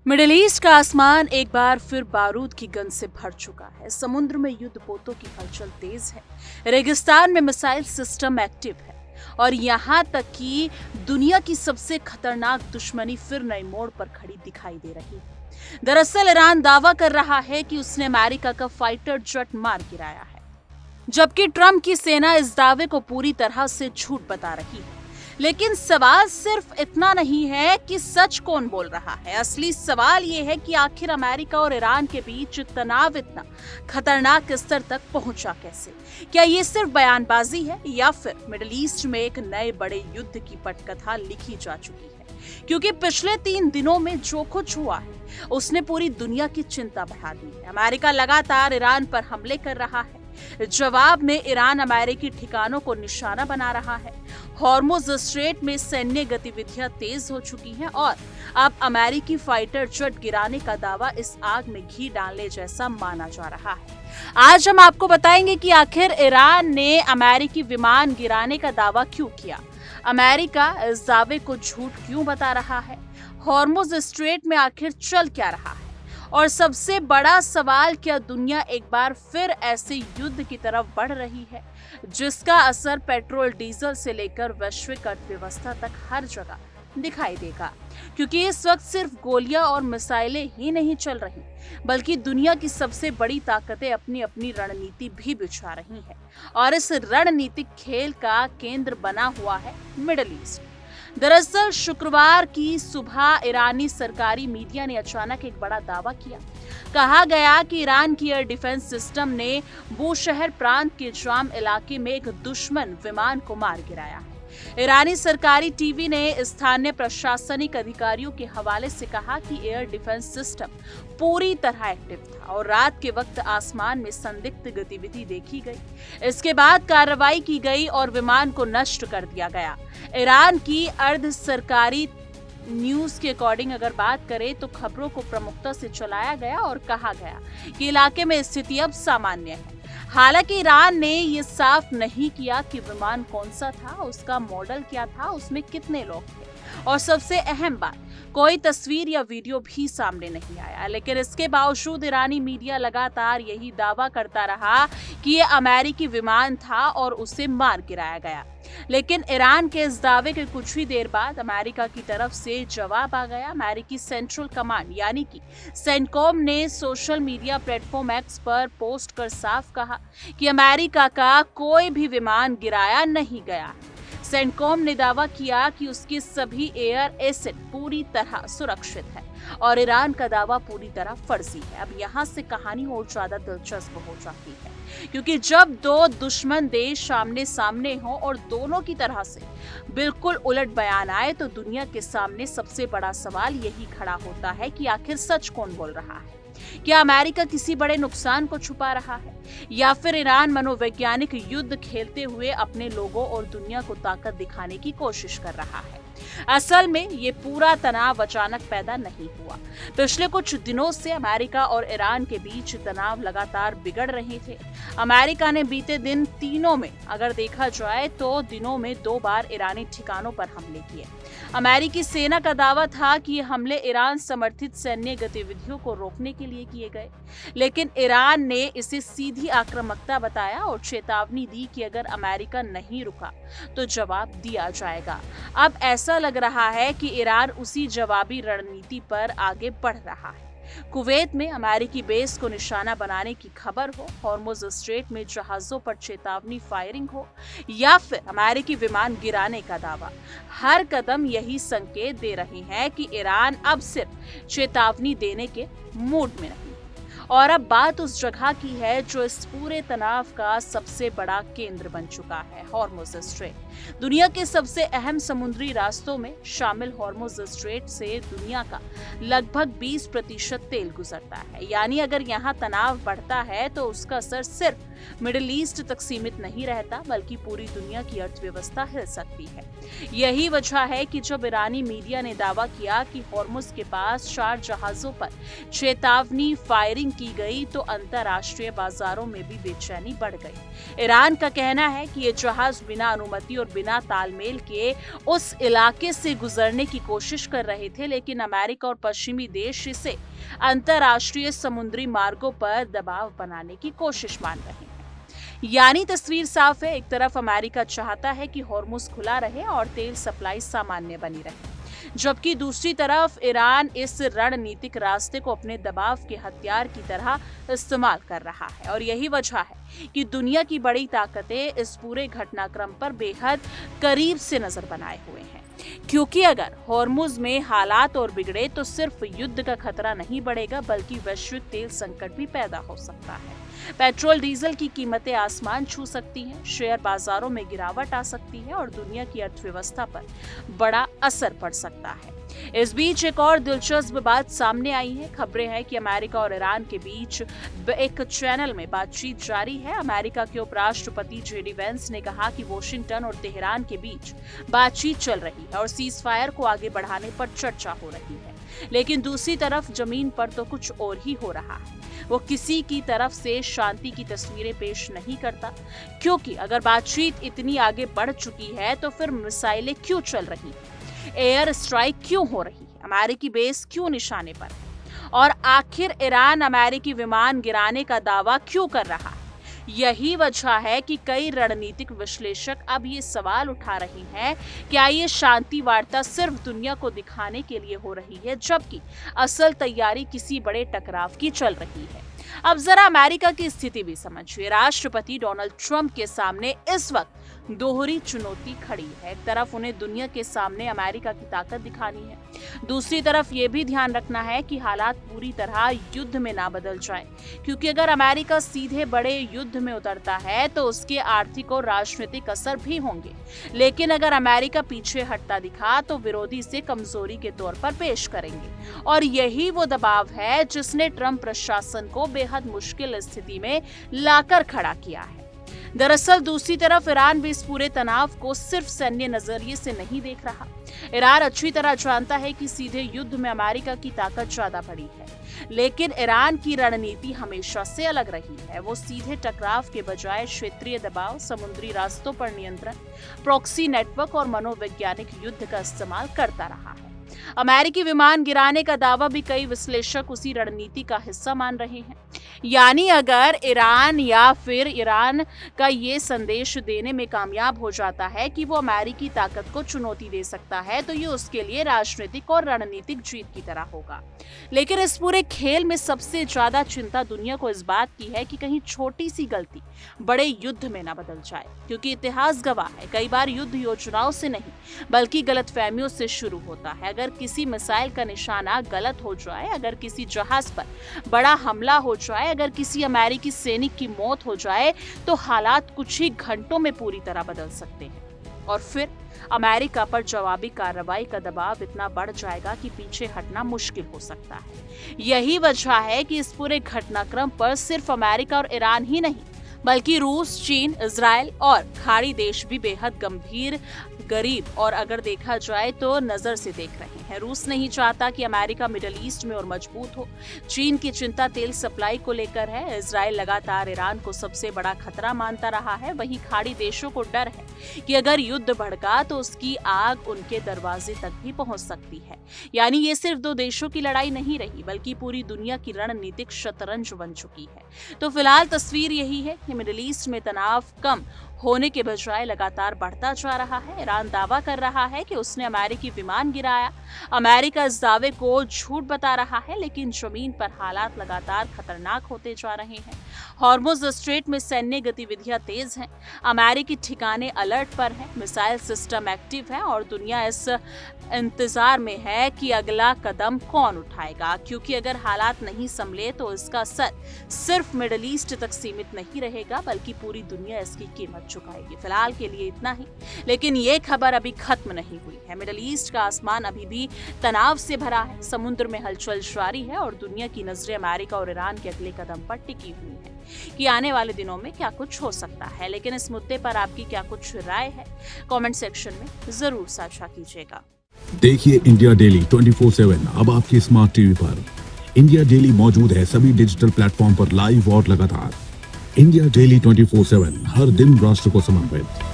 Middle east का आसमान एक बार फिर बारूद की गंध से भर चुका है। समुद्र में युद्ध पोतों की हलचल तेज है, रेगिस्तान में मिसाइल सिस्टम एक्टिव है और यहाँ तक कि दुनिया की सबसे खतरनाक दुश्मनी फिर नए मोड़ पर खड़ी दिखाई दे रही है। दरअसल ईरान दावा कर रहा है कि उसने अमेरिका का फाइटर जेट मार गिराया है, जबकि ट्रंप की सेना इस दावे को पूरी तरह से झूठ बता रही है। लेकिन सवाल सिर्फ इतना नहीं है कि सच कौन बोल रहा है। असली सवाल ये है कि आखिर अमेरिका और ईरान के बीच तनाव इतना खतरनाक स्तर तक पहुंचा कैसे? क्या ये सिर्फ बयानबाजी है या फिर मिडिल ईस्ट में एक नए बड़े युद्ध की पटकथा लिखी जा चुकी है? क्योंकि पिछले 3 दिनों में जो कुछ हुआ है उसने पूरी दुनिया की चिंता बढ़ा दी है। अमेरिका लगातार ईरान पर हमले कर रहा है, जवाब में ईरान अमेरिकी ठिकानों को निशाना बना रहा है। हॉर्मुज स्ट्रेट में सैन्य गतिविधियां तेज हो चुकी हैं और अब अमेरिकी फाइटर जेट गिराने का दावा इस आग में घी डालने जैसा माना जा रहा है। आज हम आपको बताएंगे कि आखिर ईरान ने अमेरिकी विमान गिराने का दावा क्यों किया, अमेरिका इस दावे को झूठ क्यों बता रहा है, हॉर्मुज स्ट्रेट में आखिर चल क्या रहा है, और सबसे बड़ा सवाल, क्या दुनिया एक बार फिर ऐसे युद्ध की तरफ बढ़ रही है जिसका असर पेट्रोल डीजल से लेकर वैश्विक अर्थव्यवस्था तक हर जगह दिखाई देगा? क्योंकि इस वक्त सिर्फ गोलियां और मिसाइलें ही नहीं चल रही, बल्कि दुनिया की सबसे बड़ी ताकतें अपनी अपनी रणनीति भी बिछा रही हैं और इस रणनीतिक खेल का केंद्र बना हुआ है मिडिल ईस्ट। दरअसल शुक्रवार की सुबह ईरानी सरकारी मीडिया ने अचानक एक बड़ा दावा किया। कहा गया कि ईरान की एयर डिफेंस सिस्टम ने बूशहर प्रांत के जाम इलाके में एक दुश्मन विमान को मार गिराया है। ईरानी सरकारी टीवी ने स्थानीय प्रशासनिक अधिकारियों के हवाले से कहा कि एयर डिफेंस सिस्टम पूरी तरह एक्टिव था और रात के वक्त आसमान में संदिग्ध गतिविधि देखी गई। इसके बाद कार्रवाई की गई और विमान को नष्ट कर दिया गया। ईरान की अर्ध सरकारी न्यूज के अकॉर्डिंग अगर बात करें तो खबरों को प्रमुखता से चलाया गया और कहा गया कि इलाके में स्थिति अब सामान्य है। हालांकि ईरान ने ये साफ नहीं किया कि विमान कौन सा था, उसका मॉडल क्या था, उसमें कितने लोग थे और सबसे अहम बात, कोई तस्वीर या वीडियो भी सामने नहीं आया। लेकिन इसके बावजूद ईरानी मीडिया लगातार यही दावा करता रहा कि ये अमेरिकी विमान था और उसे मार गिराया गया। लेकिन ईरान के इस दावे के कुछ ही देर बाद अमेरिका की तरफ से जवाब आ गया। अमेरिकी सेंट्रल कमांड यानी कि सेंटकॉम ने सोशल मीडिया प्लेटफॉर्म एक्स पर पोस्ट कर साफ कहा कि अमेरिका का कोई भी विमान गिराया नहीं गया। सेंटकॉम ने दावा किया कि उसके सभी एयर एसेट पूरी तरह सुरक्षित है और ईरान का दावा पूरी तरह फर्जी है। अब यहाँ से कहानी और ज्यादा दिलचस्प हो जाती है, क्योंकि जब दो दुश्मन देश आमने सामने हों और दोनों की तरह से बिल्कुल उलट बयान आए तो दुनिया के सामने सबसे बड़ा सवाल यही खड़ा होता है कि आखिर सच कौन बोल रहा है। क्या अमेरिका किसी बड़े नुकसान को छुपा रहा है या फिर ईरान मनोवैज्ञानिक युद्ध खेलते हुए अपने लोगों और दुनिया को ताकत दिखाने की कोशिश कर रहा है? असल में ये पूरा तनाव अचानक पैदा नहीं हुआ। पिछले कुछ दिनों से अमेरिका और ईरान के बीच तनाव लगातार बिगड़ रहे थे। अमेरिका ने बीते दिन तीनों में अगर देखा जाए तो दिनों में 2 बार ईरानी ठिकानों पर हमले किए। अमेरिकी सेना का दावा था कि ये हमले ईरान समर्थित सैन्य गतिविधियों को रोकने के लिए किए गए, लेकिन ईरान ने इसे सीधी आक्रामकता बताया और चेतावनी दी कि अगर अमेरिका नहीं रुका तो जवाब दिया जाएगा। अब ऐसा लग रहा है कि ईरान उसी जवाबी रणनीति पर आगे बढ़ रहा है। कुवैत में अमेरिकी बेस को निशाना बनाने की खबर हो, हॉर्मुज स्ट्रेट में जहाजों पर चेतावनी फायरिंग हो या फिर अमेरिकी विमान गिराने का दावा, हर कदम यही संकेत दे रहे हैं कि ईरान अब सिर्फ चेतावनी देने के मूड में नहीं और अब बात उस जगह की है जो इस पूरे तनाव का सबसे बड़ा केंद्र बन चुका है, हॉर्मुज स्ट्रेट। दुनिया के सबसे अहम समुद्री रास्तों में शामिल हॉर्मुज स्ट्रेट से दुनिया का लगभग 20% तेल गुजरता है। यानी अगर यहाँ तनाव बढ़ता है तो उसका असर सिर्फ मिडिल ईस्ट तक सीमित नहीं रहता, बल्कि पूरी दुनिया की अर्थव्यवस्था हिल सकती है। यही वजह है कि जब ईरानी मीडिया ने दावा किया कि हॉर्मुज के पास 4 जहाजों पर चेतावनी फायरिंग की गई तो अंतर्राष्ट्रीय बाजारों में भी बेचैनी बढ़ गई। ईरान का कहना है कि ये जहाज बिना अनुमति और बिना तालमेल के उस इलाके से गुजरने की कोशिश कर रहे थे, लेकिन अमेरिका और पश्चिमी देश इसे अंतर्राष्ट्रीय समुद्री मार्गों पर दबाव बनाने की कोशिश मान रहे हैं। यानी तस्वीर साफ है, एक तरफ अमेरिका चाहता है कि हॉर्मुज खुला रहे और तेल सप्लाई सामान्य बनी रहे, जबकि दूसरी तरफ ईरान इस रणनीतिक रास्ते को अपने दबाव के हथियार की तरह इस्तेमाल कर रहा है। और यही वजह है कि दुनिया की बड़ी ताकतें इस पूरे घटनाक्रम पर बेहद करीब से नजर बनाए हुए हैं, क्योंकि अगर हॉर्मुज में हालात और बिगड़े तो सिर्फ युद्ध का खतरा नहीं बढ़ेगा, बल्कि वैश्विक तेल संकट भी पैदा हो सकता है। पेट्रोल डीजल की कीमतें आसमान छू सकती हैं, शेयर बाजारों में गिरावट आ सकती है और दुनिया की अर्थव्यवस्था पर बड़ा असर पड़ सकता है। इस बीच एक और दिलचस्प बात सामने आई है। खबरें हैं कि अमेरिका और ईरान के बीच एक चैनल में बातचीत जारी है। अमेरिका के उपराष्ट्रपति जेडी वेंस ने कहा कि वॉशिंगटन और तेहरान के बीच बातचीत चल रही है और सीज फायर को आगे बढ़ाने पर चर्चा हो रही है, लेकिन दूसरी तरफ जमीन पर तो कुछ और ही हो रहा है। वो किसी की तरफ से शांति की तस्वीरें पेश नहीं करता, क्योंकि अगर बातचीत इतनी आगे बढ़ चुकी है तो फिर मिसाइलें क्यों चल रही हैं, एयर स्ट्राइक क्यों हो रही है, अमेरिकी बेस क्यों निशाने पर है, और आखिर ईरान अमेरिकी विमान गिराने का दावा क्यों कर रहा है। यही वजह है कि कई रणनीतिक विश्लेषक अब ये सवाल उठा रहे हैं, क्या ये शांति वार्ता सिर्फ दुनिया को दिखाने के लिए हो रही है, जबकि असल तैयारी किसी बड़े टकराव की चल रही है। अब जरा अमेरिका की स्थिति भी समझिए। राष्ट्रपति डोनाल्ड ट्रंप के सामने इस वक्त दोहरी चुनौती खड़ी है। एक तरफ उन्हें दुनिया के सामने अमेरिका की ताकत दिखानी है, दूसरी तरफ ये भी ध्यान रखना है कि हालात पूरी तरह युद्ध में ना बदल जाए, क्योंकि अगर अमेरिका सीधे बड़े युद्ध में उतरता है तो उसके आर्थिक और राजनीतिक असर भी होंगे, लेकिन अगर अमेरिका पीछे हटता दिखा तो विरोधी इसे कमजोरी के तौर पर पेश करेंगे। और यही वो दबाव है जिसने ट्रंप प्रशासन को बेहद मुश्किल स्थिति में लाकर खड़ा किया है। दरअसल दूसरी तरफ ईरान भी इस पूरे तनाव को सिर्फ सैन्य नजरिए से नहीं देख रहा। ईरान अच्छी तरह जानता है कि सीधे युद्ध में अमेरिका की ताकत ज्यादा बड़ी है, लेकिन ईरान की रणनीति हमेशा से अलग रही है। वो सीधे टकराव के बजाय क्षेत्रीय दबाव, समुद्री रास्तों पर नियंत्रण, प्रॉक्सी नेटवर्क और मनोवैज्ञानिक युद्ध का इस्तेमाल करता रहा है। अमेरिकी विमान गिराने का दावा भी कई विश्लेषक उसी रणनीति का हिस्सा मान रहे हैं। यानी अगर ईरान का ये संदेश देने में कामयाब हो जाता है कि वो अमेरिकी ताकत को चुनौती दे सकता है, तो ये उसके लिए राजनीतिक और रणनीतिक जीत की तरह होगा। लेकिन इस पूरे खेल में सबसे ज्यादा चिंता दुनिया को इस बात की है कि कहीं छोटी सी गलती बड़े युद्ध में न बदल जाए, क्योंकि इतिहास गवाह है कई बार युद्ध योजनाओं से नहीं बल्कि गलतफहमियों से शुरू होता है। अगर किसी मिसाइल का निशाना गलत हो जाए, अगर किसी जहाज पर बड़ा हमला हो जाए, अगर किसी अमेरिकी सैनिक की मौत हो जाए, तो हालात कुछ ही घंटों में पूरी तरह बदल सकते हैं। और फिर अमेरिका पर जवाबी कार्रवाई का दबाव इतना बढ़ जाएगा कि पीछे हटना मुश्किल हो सकता है। यही वजह है कि इस पूरे घटनाक्रम पर सिर्फ अमेरिका और ईरान ही नहीं, बल्कि रूस, चीन, इजराइल और खाड़ी देश भी बेहद गंभीर, गरीब और अगर देखा जाए तो नजर से देख रहे हैं। रूस नहीं चाहता कि अमेरिका मिडिल ईस्ट में और मजबूत हो। चीन की चिंता तेल सप्लाई को लेकर है। इजराइल लगातार ईरान को सबसे बड़ा खतरा मानता रहा है। वहीं खाड़ी देशों को डर है कि अगर युद्ध भड़का तो उसकी आग उनके दरवाजे तक भी पहुंच सकती है। यानी ये सिर्फ दो देशों की लड़ाई नहीं रही, बल्कि पूरी दुनिया की रणनीतिक शतरंज बन चुकी है। तो फिलहाल तस्वीर यही है कि मिडिल ईस्ट में तनाव कम होने के बजाय लगातार बढ़ता जा रहा है। ईरान दावा कर रहा है कि उसने अमेरिकी विमान गिराया। अमेरिका इस दावे को झूठ बता रहा है, लेकिन जमीन पर हालात लगातार खतरनाक होते जा रहे हैं। हॉर्मुज स्ट्रेट में सैन्य गतिविधियां तेज हैं, अमेरिकी ठिकाने अलर्ट पर हैं, मिसाइल सिस्टम एक्टिव है और दुनिया इस इंतजार में है कि अगला कदम कौन उठाएगा, क्योंकि अगर हालात नहीं संभले तो इसका असर सिर्फ मिडिल ईस्ट तक सीमित नहीं रहेगा, बल्कि पूरी दुनिया इसकी कीमत चुकाएगी। फिलहाल के लिए इतना ही, लेकिन ये खबर अभी खत्म नहीं हुई है। मिडिल ईस्ट का आसमान अभी भी तनाव से भरा है, समुद्र में हलचल जारी है और दुनिया की नजरें अमेरिका और ईरान के अगले कदम पर टिकी हुई है कि आने वाले दिनों में क्या कुछ हो सकता है। लेकिन इस मुद्दे पर आपकी क्या कुछ राय है, कमेंट सेक्शन में जरूर साझा कीजिएगा। देखिए इंडिया डेली 24/7 अब आपकी स्मार्ट टीवी पर। इंडिया डेली मौजूद है सभी डिजिटल प्लेटफॉर्म पर लाइव और लगातार। इंडिया डेली 24/7 हर दिन राष्ट्र को समर्पित।